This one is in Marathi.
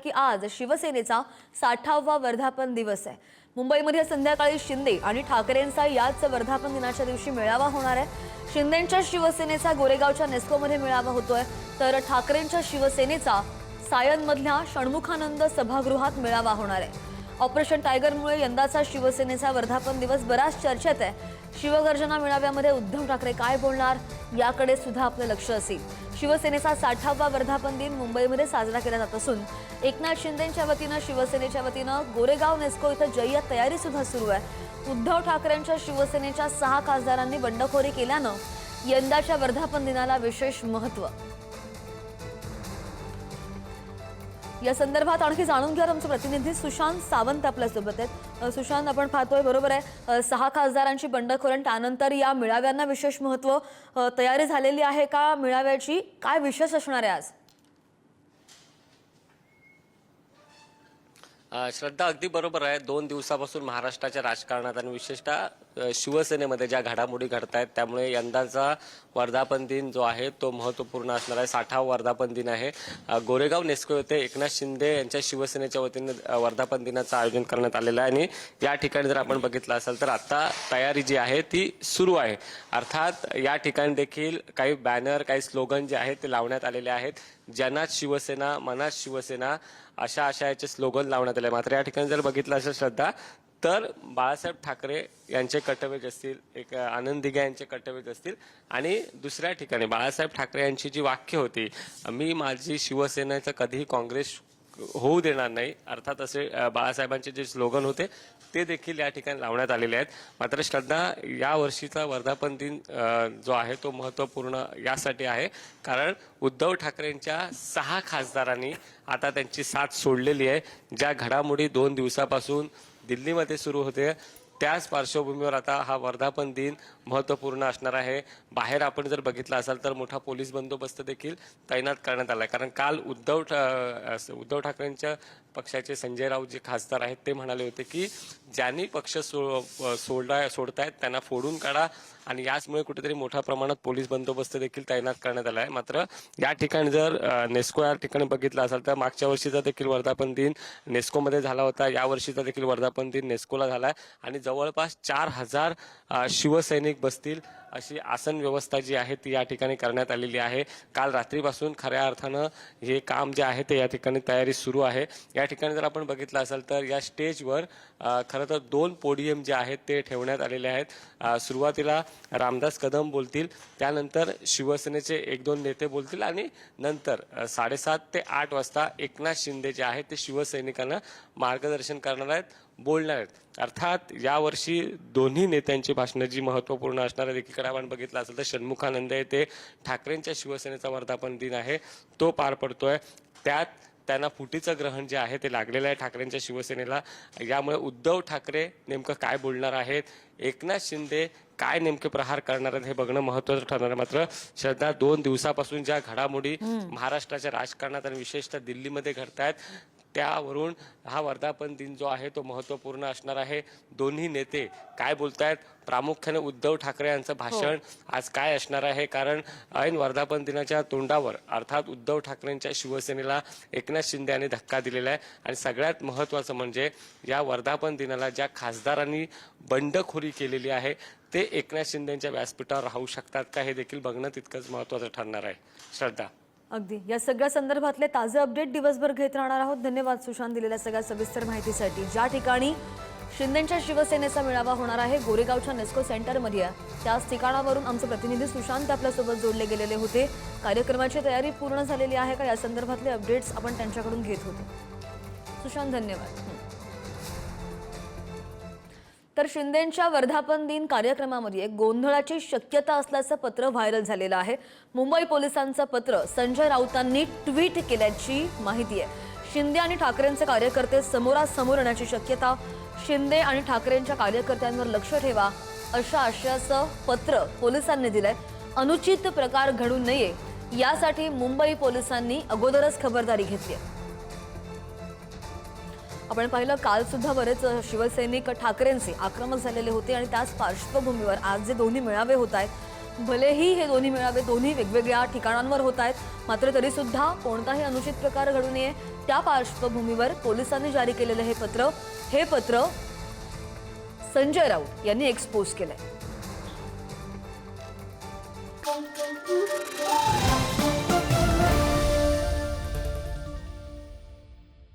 की आज शिवसेनेचा 60वा वर्धापन दिवस आहे। मुंबईमध्ये संध्याकाळी शिंदे आणि ठाकरेंचा याच वर्धापन दिनाच्या दिवशी मेळावा होणार आहे। शिंदेंच्या शिवसेनेचा गोरेगावच्या नेस्कोमध्ये मेळावा होतोय, तर ठाकरेंच्या शिवसेनेचा सायनमधल्या षण्मुखानंद सभागृहात मेळावा होणार आहे। ऑपरेशन टायगरमुळे यंदाचा शिवसेनेचा वर्धापन दिवस बराच चर्चेत आहे। शिवगर्जना मेळाव्यामध्ये उद्धव ठाकरे काय बोलणार याकडे सुद्धा आपलं लक्ष असेल। शिवसेनेचा 60वा वर्धापन दिन मुंबईमध्ये साजरा केला जात असून एकनाथ शिंदेंच्या वतीनं शिवसेनेच्या वतीनं गोरेगाव नेस्को इथं जय्यत तयारी सुद्धा सुरू आहे। उद्धव ठाकरेंच्या शिवसेनेच्या 6 खासदारांनी बंडखोरी केल्यानं यंदाच्या वर्धापन दिनाला विशेष महत्त्व। या संदर्भात आणखी जाणून घ्या आमचे प्रतिनिधी सुशांत सावंत आपल्या सोबत आहेत। सुशांत, आपण पाहतोय बरोबर आहे 6 खासदारांची बंडखोरी, त्यानंतर या मेळाव्यांना विशेष महत्त्व, तयारी झालेली आहे का मेळाव्याची? काय विशेष असणार आहे आज? श्रद्धा, अगदी बरोबर आहे। 2 दिवसापासून महाराष्ट्राच्या राजकारणात आणि विशेषतः शिवसेनेमध्ये ज्या घडामोडी घडत आहेत त्यामुळे यंदाचा वर्धापन दिन जो आहे तो महत्त्वपूर्ण असणार आहे। 60वा वर्धापन दिन आहे। गोरेगाव नेस्को येथे एकनाथ शिंदे यांच्या शिवसेनेच्या वतीने वर्धापन दिनाचं आयोजन करण्यात आलेलं आहे आणि या ठिकाणी जर आपण बघितलं असेल तर आता तयारी जी आहे ती सुरू आहे। अर्थात या ठिकाणी देखील काही बॅनर, काही स्लोगन जे आहेत ते लावण्यात आलेले आहेत। जनात शिवसेना, मनात शिवसेना अशा याचे स्लोगन लावण्यात आले। मात्र या ठिकाणी जर बघितलं असेल श्रद्धा, तर बाळासाहेब ठाकरे यांचे कर्तव्य असतील, एक आनंद दिघे यांचे कर्तव्य असतील आणि दुसऱ्या ठिकाणी बाळासाहेब ठाकरे यांची जी वाक्य होती, मी माझी शिवसेनेचं कधीही काँग्रेस होऊ देणार नाही, अर्थात असे बाळासाहेबांचे जे स्लोगन होते ते देखील या ठिकाणी लावण्यात आलेले आहेत। मात्र श्रद्धा, या वर्षीचा वर्धापन दिन जो आहे तो महत्त्वपूर्ण यासाठी आहे कारण उद्धव ठाकरेंच्या 6 खासदारांनी आता त्यांची साथ सोडलेली आहे। ज्या घडामोडी 2 दिवसापासून दिल्लीमध्ये सुरू होते त्याच पार्श्वभूमीवर आता हा वर्धापन दिन महत्त्वपूर्ण असणार आहे। बाहेर आपण जर बघितलं असाल तर मोठा पोलीस बंदोबस्त देखील तैनात करण्यात आला आहे कारण काल उद्धव ठाकरेंच्या पक्षाचे संजय राऊत जे खासदार आहेत ते म्हणाले होते की ज्यांनी पक्ष सोडतायत त्यांना फोडून काढा आणि याचमुळे कुठेतरी मोठ्या प्रमाणात पोलीस बंदोबस्त देखील तैनात करण्यात आला आहे। मात्र या ठिकाणी जर नेस्को या ठिकाणी बघितलं असेल तर मागच्या वर्षीचा देखील वर्धापन दिन नेस्कोमध्ये झाला होता, या वर्षीचा देखील वर्धापन दिन नेस्कोला झाला आहे आणि जवळपास 4000 शिवसैनिक बसतील अशी आसन व्यवस्था जी आहे ती या ठिकाणी करण्यात आलेली आहे। काल रात्रीपासून खऱ्या अर्थानं हे काम जे आहे ते या ठिकाणी तयारी सुरू आहे। या ठिकाणी जर आपण बघितलं असेल तर या स्टेजवर खरं तर 2 पोडियम जे आहेत ते ठेवण्यात आलेले आहेत। सुरुवातीला रामदास कदम बोलतील, त्यानंतर शिवसेनेचे 1-2 नेते बोलतील आणि नंतर 7:30 ते 8 वाजता एकनाथ शिंदे जे आहेत ते शिवसैनिकांना मार्गदर्शन करणार आहेत, बोलणार आहेत। अर्थात यावर्षी दोन्ही नेत्यांची भाषणं जी महत्त्वपूर्ण असणार आहेत, एकीकडे आपण बघितलं असेल तर षण्मुखानंद येथे ठाकरेंच्या शिवसेनेचा वर्धापन दिन आहे तो पार पडतोय, त्यात त्यांना फुटीचं ग्रहण जे आहे ते लागलेलं आहे ठाकरेंच्या शिवसेनेला। यामुळे उद्धव ठाकरे नेमकं काय बोलणार आहेत, एकनाथ शिंदे काय नेमके प्रहार करणार आहेत हे बघणं महत्त्वाचं ठरणार आहे। मात्र श्रद्धा, 2 दिवसापासून ज्या घडामोडी महाराष्ट्राच्या राजकारणात आणि विशेषतः दिल्लीमध्ये घडत आहेत त्यावरून हा वर्धापन दिन जो आहे तो महत्त्वपूर्ण असणार आहे। दोन्ही नेते काय बोलतायत, प्रामुख्याने उद्धव ठाकरे यांचं भाषण आज काय असणार आहे कारण ऐन वर्धापन दिनाच्या तोंडावर अर्थात उद्धव ठाकरेंच्या शिवसेनेला एकनाथ शिंदे यांनी धक्का दिलेला आहे आणि सगळ्यात महत्त्वाचं म्हणजे या वर्धापन दिनाला ज्या खासदारांनी बंडखोरी केलेली आहे ते एकनाथ शिंदेंच्या व्यासपीठावर राहू शकतात का हे देखील बघणं तितकंच महत्त्वाचं ठरणार आहे। श्रद्धा, अगदी या सगळ्या संदर्भातले ताजे अपडेट दिवसभर घेत राहणार आहोत। धन्यवाद सुशांत दिलेल्या सगळ्या सविस्तर माहितीसाठी। ज्या ठिकाणी शिंदेंच्या शिवसेनेचा मेळावा होणार आहे गोरेगावच्या नेस्को सेंटरमध्ये, त्याच ठिकाणावरून आमचे प्रतिनिधी सुशांत आपल्यासोबत जोडले गेलेले होते। कार्यक्रमाची तयारी पूर्ण झालेली आहे का या संदर्भातले अपडेट्स आपण त्यांच्याकडून घेत होते। सुशांत, धन्यवाद। तर शिंदेंच्या वर्धापन दिन कार्यक्रमामध्ये गोंधळाची शक्यता असल्याचं पत्र व्हायरल झालेलं आहे। मुंबई पोलिसांचं पत्र संजय राऊतांनी ट्विट केल्याची माहिती आहे। शिंदे आणि ठाकरेंचे कार्यकर्ते समोरासमोर येण्याची शक्यता, शिंदे आणि ठाकरेंच्या कार्यकर्त्यांवर लक्ष ठेवा अशा आशयाचं पत्र पोलिसांनी दिलंय। अनुचित प्रकार घडू नये यासाठी मुंबई पोलिसांनी अगोदरच खबरदारी घेतली आहे। आपण पाहिलं काल सुद्धा बरेच शिवसैनिक ठाकरेंचे आक्रमक झालेले होते आणि त्याच पार्श्वभूमीवर आज जे दोन्ही मेळावे होत आहेत भलेही हे दोन्ही मेळावे दोन्ही वेगवेगळ्या ठिकाणांवर होत आहेत, मात्र तरी सुद्धा कोणताही अनुचित प्रकार घडू नये त्या पार्श्वभूमीवर पोलिसांनी जारी केलेलं हे पत्र संजय राऊत यांनी एक्सपोज केलंय.